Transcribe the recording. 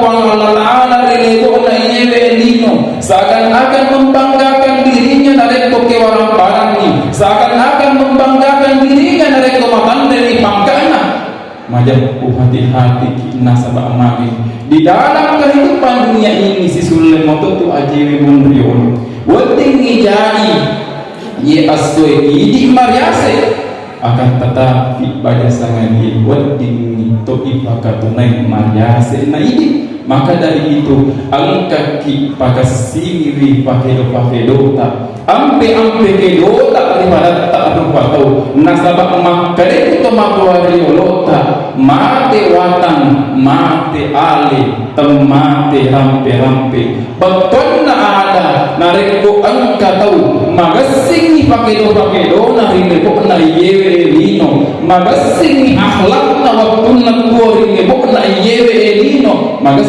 Allah Ta'ala rilego na iyewe lino, seakan-akan membanggakan dirinya dari ke orang barang ni, seakan-akan membanggakan dirinya dari ke matan dari pangkana. Majap hati-hati kita sabak mami di dalam kehidupan dunia ini si sulle moto tu ajewe munrion weting ijai ye asoi idi mariase akan tetapi pada sangat ye weting to ipakatunai mariase na idi. Maka dari itu angkaki pakasiri pakai dota ampe kedota daripada tak rupa tahu nasabak makare itu mabuari lota mate watang mate ali temate rampe beton ada nareko angka tahu magasingi pakai do nari nebo na yewe lino magasingi akhlak na waktu na kuori nebo na yewe lino magas